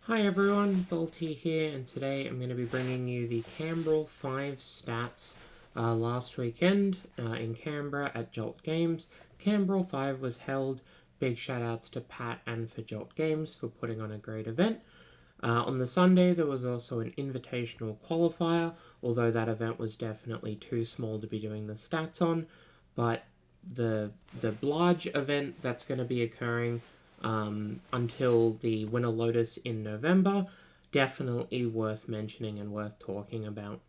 Hi everyone, Voltie here, and today I'm going to be bringing you the Canbrawl 5 stats. Last weekend in Canberra at Jolt Games, Canbrawl 5 was held. Big shout outs to Pat and for Jolt Games for putting on a great event. On the Sunday, there was also an invitational qualifier, although that event was definitely too small to be doing the stats on. But the large event that's going to be occurring until the Winter Lotus in November, definitely worth mentioning and worth talking about.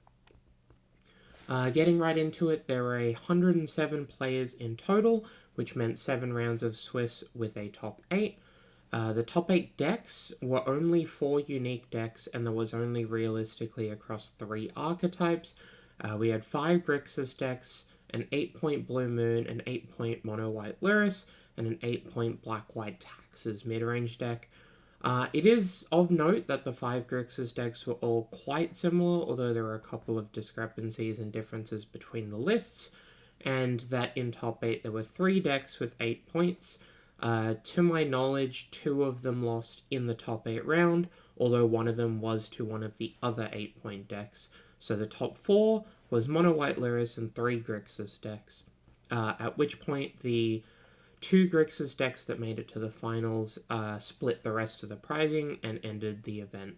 Getting right into it, there were 107 players in total, which meant 7 rounds of Swiss with a top 8. The top 8 decks were only 4 unique decks, and there was only realistically across 3 archetypes. We had 5 Grixis decks, an 8-point Blue Moon, an 8-point Mono White Lyris, and an 8-point Black White Taxes mid-range deck. It is of note that the 5 Grixis decks were all quite similar, although there were a couple of discrepancies and differences between the lists, and that in top 8 there were 3 decks with 8 points. To my knowledge, 2 of them lost in the top 8 round, although one of them was to one of the other 8-point decks. So the top 4 was Mono White Lyris and 3 Grixis decks, at which point the 2 Grixis decks that made it to the finals split the rest of the prizing and ended the event.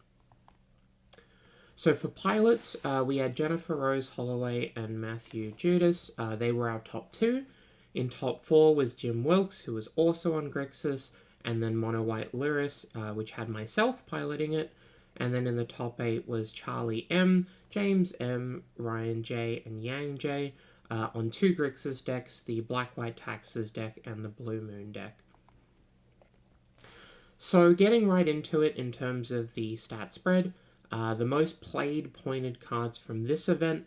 So for pilots, we had Jennifer Rose Holloway and Matthew Judas. They were our top 2. In top 4 was Jim Wilkes, who was also on Grixis, and then Mono White Lyris, which had myself piloting it. And then in the top 8 was Charlie M, James M, Ryan J, and Yang J, on 2 Grixis decks, the Black White Taxes deck and the Blue Moon deck. So getting right into it in terms of the stat spread, the most played pointed cards from this event,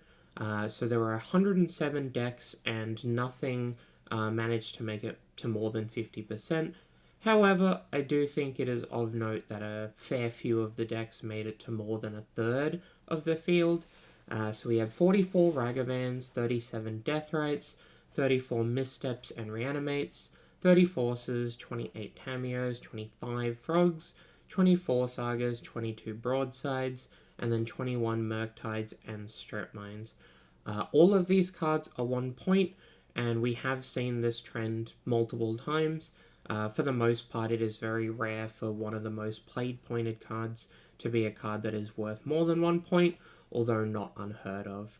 so there were 107 decks and nothing managed to make it to more than 50%. However, I do think it is of note that a fair few of the decks made it to more than a third of the field. So we had 44 Ragavans, 37 Deathrights, 34 Missteps and Reanimates, 30 Forces, 28 Tamios, 25 Frogs, 24 Sagas, 22 Broadsides, and then 21 Murktides and Strip Mines. All of these cards are 1 point, and we have seen this trend multiple times. For the most part, it is very rare for one of the most played pointed cards to be a card that is worth more than 1 point, although not unheard of.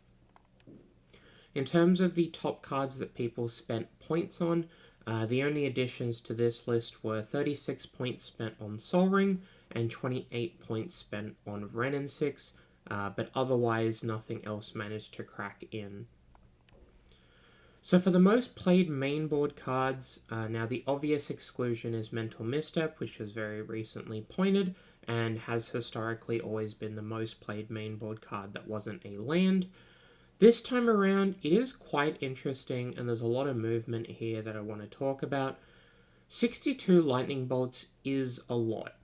In terms of the top cards that people spent points on, the only additions to this list were 36 points spent on Sol Ring and 28 points spent on Wrenn and 6, but otherwise nothing else managed to crack in. So for the most played mainboard cards, now the obvious exclusion is Mental Misstep, which was very recently pointed, and has historically always been the most played mainboard card that wasn't a land. This time around, it is quite interesting, and there's a lot of movement here that I want to talk about. 62 Lightning Bolts is a lot.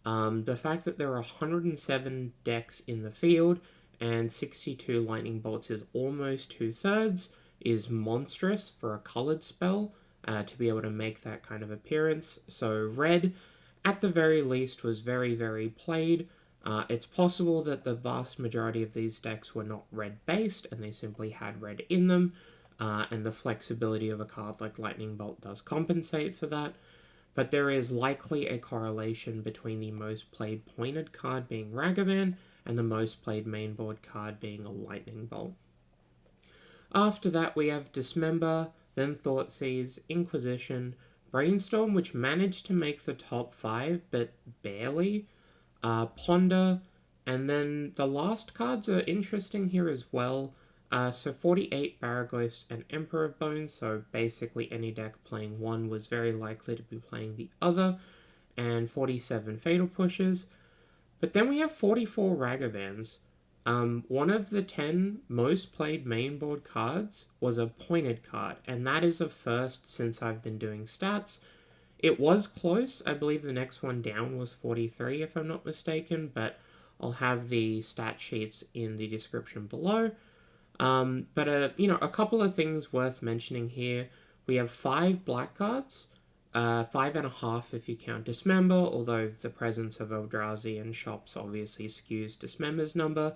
The fact that there are 107 decks in the field, and 62 Lightning Bolts is almost 2/3, is monstrous for a colored spell to be able to make that kind of appearance. So red, at the very least, was very, very played. It's possible that the vast majority of these decks were not red-based, and they simply had red in them, and the flexibility of a card like Lightning Bolt does compensate for that. But there is likely a correlation between the most played pointed card being Ragavan and the most played mainboard card being a Lightning Bolt. After that, we have Dismember, then Thoughtseize, Inquisition, Brainstorm, which managed to make the top 5, but barely, Ponder, and then the last cards are interesting here as well. So 48 Baraglyphs and Emperor of Bones, so basically any deck playing one was very likely to be playing the other, and 47 Fatal Pushes. But then we have 44 Ragavans. One of the 10 most played mainboard cards was a pointed card, and that is a first since I've been doing stats. It was close. I believe the next one down was 43, if I'm not mistaken, but I'll have the stat sheets in the description below. But a couple of things worth mentioning here. We have 5 black cards, 5.5 if you count Dismember, although the presence of Eldrazi and Shops obviously skews Dismember's number.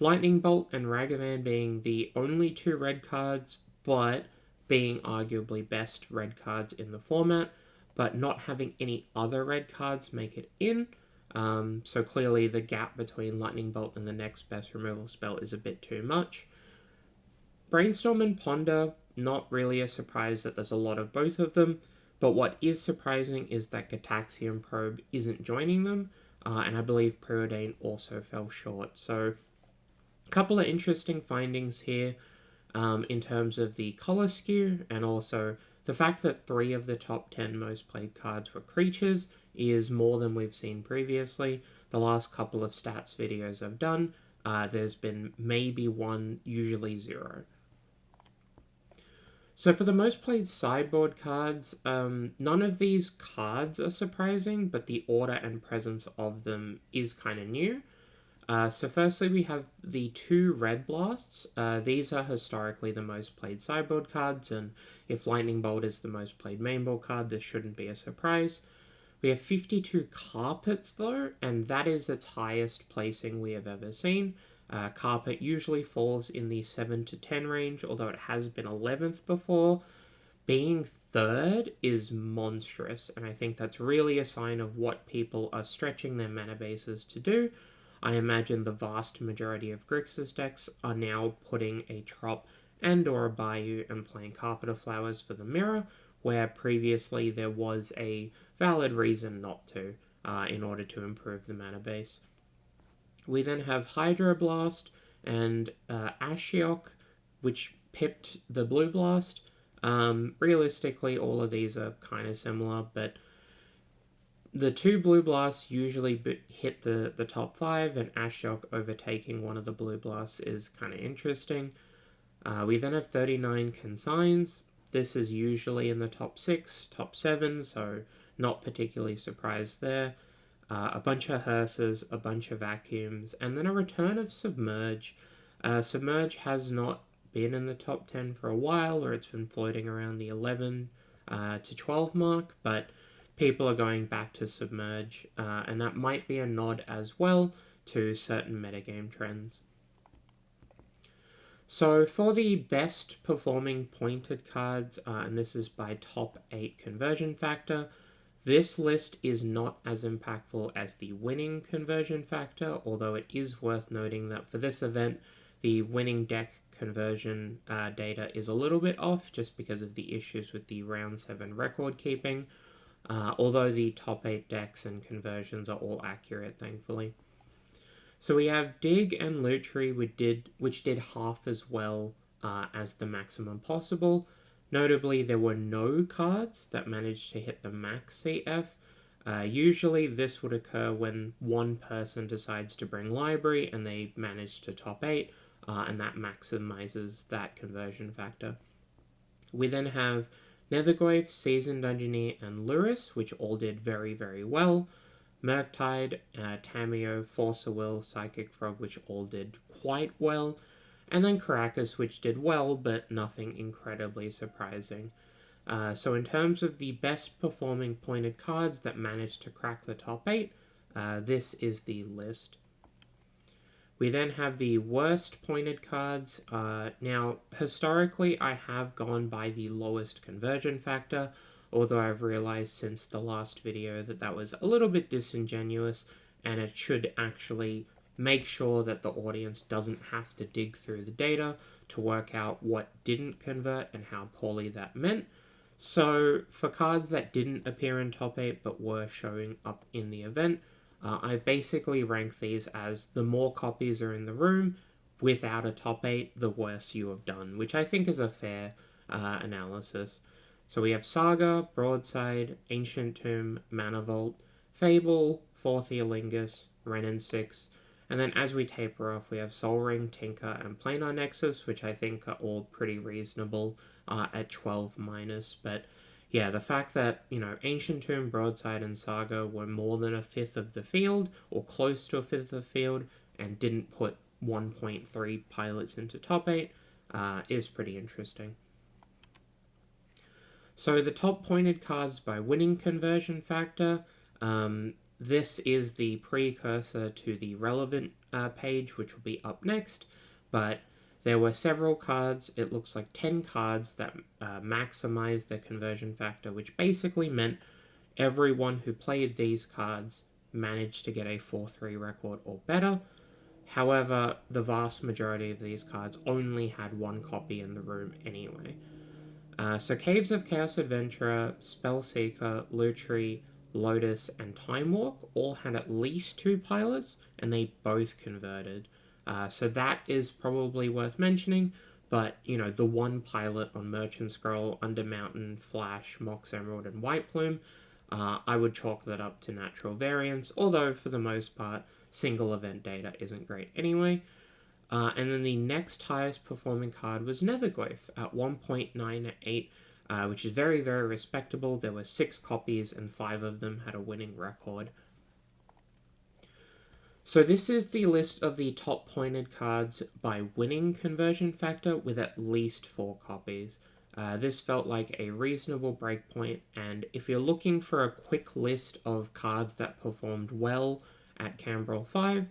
Lightning Bolt and Ragavan being the only 2 red cards, but being arguably best red cards in the format, but not having any other red cards make it in. So clearly the gap between Lightning Bolt and the next best removal spell is a bit too much. Brainstorm and Ponder, not really a surprise that there's a lot of both of them, but what is surprising is that Gataxian Probe isn't joining them, and I believe Preordain also fell short. So a couple of interesting findings here in terms of the color skew, and also the fact that 3 of the top 10 most played cards were creatures is more than we've seen previously. The last couple of stats videos I've done, there's been maybe 1, usually 0. So for the most played sideboard cards, none of these cards are surprising, but the order and presence of them is kind of new. So firstly, we have the 2 Red Blasts. These are historically the most played sideboard cards, and if Lightning Bolt is the most played mainboard card, this shouldn't be a surprise. We have 52 Carpets, though, and that is its highest placing we have ever seen. Carpet usually falls in the 7 to 10 range, although it has been 11th before. Being 3rd is monstrous, and I think that's really a sign of what people are stretching their mana bases to do. I imagine the vast majority of Grixis decks are now putting a Trop and or a Bayou and playing Carpet of Flowers for the mirror, where previously there was a valid reason not to, in order to improve the mana base. We then have Hydroblast and Ashiok, which pipped the Blue Blast. Realistically, all of these are kind of similar, but the 2 Blue Blasts usually hit the top 5, and Ashiok overtaking one of the Blue Blasts is kind of interesting. We then have 39 Consigns. This is usually in the top 6, top 7, so not particularly surprised there. A bunch of Hearses, a bunch of Vacuums, and then a return of Submerge. Submerge has not been in the top 10 for a while, or it's been floating around the 11 to 12 mark, but people are going back to Submerge, and that might be a nod as well to certain metagame trends. So for the best performing pointed cards, and this is by top 8 conversion factor, this list is not as impactful as the winning conversion factor, although it is worth noting that for this event, the winning deck conversion data is a little bit off just because of the issues with the round 7 record keeping, although the top 8 decks and conversions are all accurate, thankfully. So we have Dig and Lutri, which did half as well as the maximum possible. Notably, there were no cards that managed to hit the max CF. Usually this would occur when one person decides to bring Library and they manage to top 8, and that maximizes that conversion factor. We then have Nethergoyf, Seasoned Dungeoneer, and Luris, which all did very, very well. Murktide, Tameo, Force of Will, Psychic Frog, which all did quite well. And then Caracas, which did well, but nothing incredibly surprising. So in terms of the best performing pointed cards that managed to crack the top 8, this is the list. We then have the worst pointed cards. Now, historically, I have gone by the lowest conversion factor, although I've realized since the last video that that was a little bit disingenuous, and it should actually make sure that the audience doesn't have to dig through the data to work out what didn't convert and how poorly that meant. So for cards that didn't appear in top 8 but were showing up in the event, I basically rank these as the more copies are in the room without a top 8, the worse you have done, which I think is a fair analysis. So we have Saga, Broadside, Ancient Tomb, Mana Vault, Fable, Fourth Earlingus, Renin 6, and then as we taper off, we have Sol Ring, Tinker, and Planar Nexus, which I think are all pretty reasonable at 12 minus. But yeah, the fact that, Ancient Tomb, Broadside, and Saga were more than a fifth of the field, or close to a fifth of the field, and didn't put 1.3 pilots into top 8 is pretty interesting. So the top pointed cards by winning conversion factor, this is the precursor to the relevant page, which will be up next, but there were several cards, it looks like 10 cards that maximized their conversion factor, which basically meant everyone who played these cards managed to get a 4-3 record or better. However, the vast majority of these cards only had one copy in the room anyway. So Caves of Chaos Adventurer, Spellseeker, Lutri, Lotus, and Time Walk all had at least 2 pilots, and they both converted. So that is probably worth mentioning, but, you know, the one pilot on Merchant Scroll, Undermountain, Flash, Mox Emerald, and White Plume, I would chalk that up to natural variance, although for the most part, single event data isn't great anyway. And then the next highest performing card was Netherglyph at 1.98, which is very, very respectable. There were 6 copies and 5 of them had a winning record. So this is the list of the top pointed cards by winning conversion factor with at least 4 copies. This felt like a reasonable breakpoint, and if you're looking for a quick list of cards that performed well at Canbrawl 5,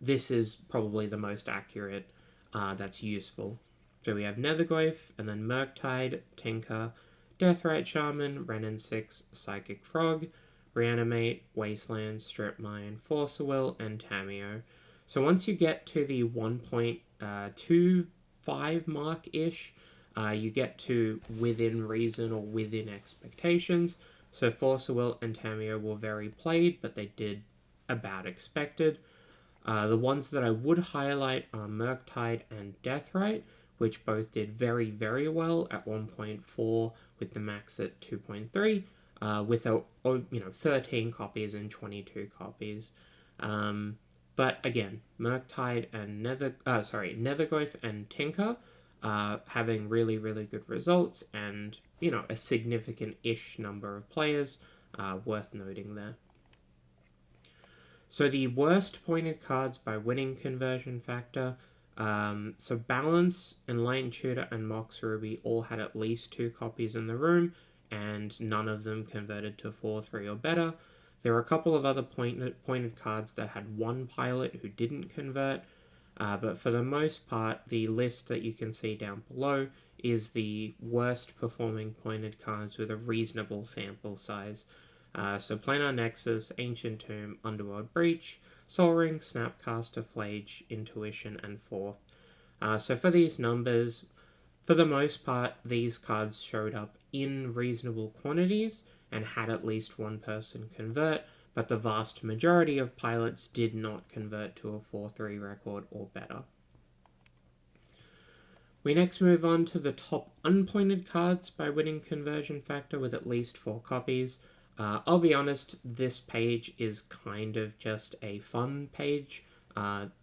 this is probably the most accurate that's useful. So we have Netherglyph, and then Murktide, Tinker, Deathrite Shaman, Renin 6, Psychic Frog, Reanimate, Wasteland, Strip Mine, Force of Will, and Tameo. So once you get to the 1.25 mark-ish, you get to within reason or within expectations. So Force of Will and Tameo were very played, but they did about expected. The ones that I would highlight are Murktide and Deathrite, which both did very, very well at 1.4 with the max at 2.3, with 13 copies and 22 copies. But again, Murktide and Netherglyph and Tinker having really, really good results, and a significant-ish number of players worth noting there. So the worst pointed cards by winning conversion factor, so Balance, Enlightened Tutor, and Mox Ruby all had at least 2 copies in the room, and none of them converted to 4-3 or better. There were a couple of other pointed cards that had 1 pilot who didn't convert, but for the most part, the list that you can see down below is the worst performing pointed cards with a reasonable sample size. So Planar Nexus, Ancient Tomb, Underworld Breach, Sol Ring, Snapcaster, Flage, Intuition, and Forth. So for these numbers, for the most part, these cards showed up in reasonable quantities and had at least 1 person convert, but the vast majority of pilots did not convert to a 4-3 record or better. We next move on to the top unpointed cards by winning conversion factor with at least 4 copies. I'll be honest, this page is kind of just a fun page.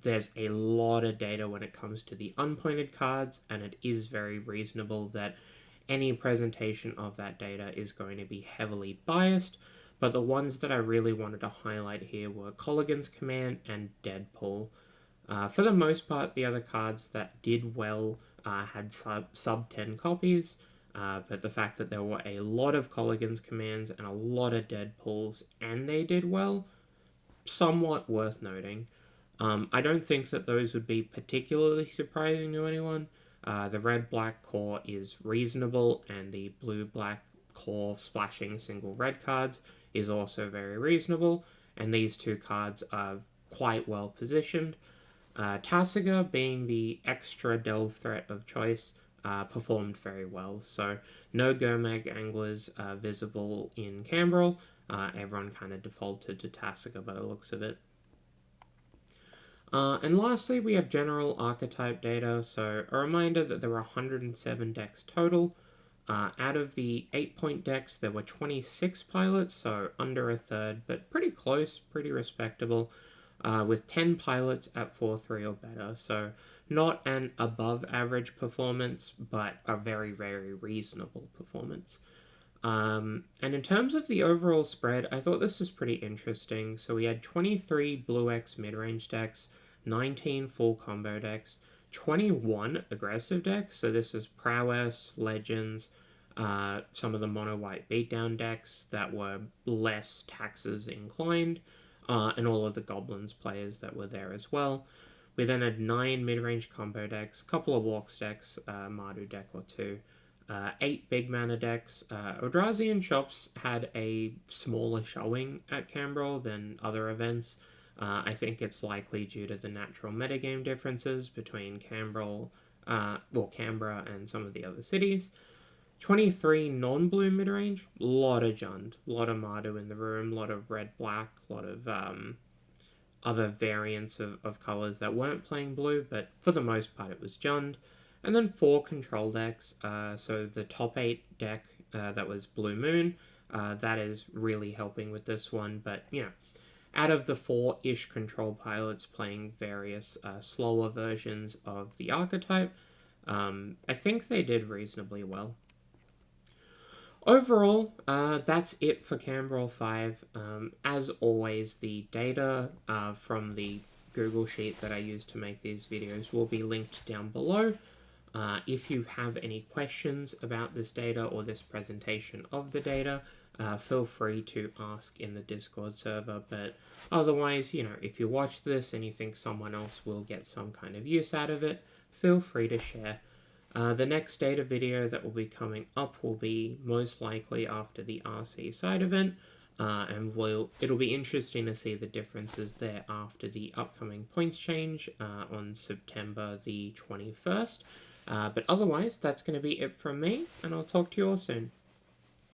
There's a lot of data when it comes to the unpointed cards, and it is very reasonable that any presentation of that data is going to be heavily biased, but the ones that I really wanted to highlight here were Colligan's Command and Deadpool. For the most part, the other cards that did well had sub 10 copies, but the fact that there were a lot of Colligan's Commands and a lot of Deadpools, and they did well, somewhat worth noting. I don't think that those would be particularly surprising to anyone. The red-black core is reasonable, and the blue-black core splashing single red cards is also very reasonable, and these 2 cards are quite well positioned. Tasiga, being the extra delve threat of choice, performed very well. So no Gomag anglers visible in Canbrawl. Everyone kind of defaulted to Tasiga by the looks of it. And lastly, we have general archetype data. So a reminder that there were 107 decks total. Out of the 8-point decks, there were 26 pilots, so under a third, but pretty close, pretty respectable, with 10 pilots at 4-3 or better. So not an above average performance, but a very, very reasonable performance. And in terms of the overall spread, I thought this was pretty interesting. So we had 23 Blue X mid-range decks, 19 full combo decks, 21 aggressive decks. So this was Prowess, Legends, some of the mono-white beatdown decks that were less taxes inclined, and all of the Goblins players that were there as well. We then had 9 mid-range combo decks, a couple of Walks decks, Mardu deck or two, 8 big mana decks. Eldrazi and Shops had a smaller showing at Canbrawl than other events. I think it's likely due to the natural metagame differences between Canbrawl, Canberra and some of the other cities. 23 non-blue mid-range, lot of Jund, lot of Mardu in the room, lot of red-black, lot of other variants of colours that weren't playing blue, but for the most part it was Jund. And then 4 control decks, so the top 8 deck that was Blue Moon, that is really helping with this one, but, out of the 4-ish control pilots playing various slower versions of the archetype, I think they did reasonably well. Overall, that's it for Canbrawl 5. As always, the data from the Google Sheet that I use to make these videos will be linked down below. If you have any questions about this data or this presentation of the data, feel free to ask in the Discord server. But otherwise, if you watch this and you think someone else will get some kind of use out of it, feel free to share. The next data video that will be coming up will be most likely after the RC side event, and it'll be interesting to see the differences there after the upcoming points change on September the 21st. But otherwise, that's going to be it from me, and I'll talk to you all soon.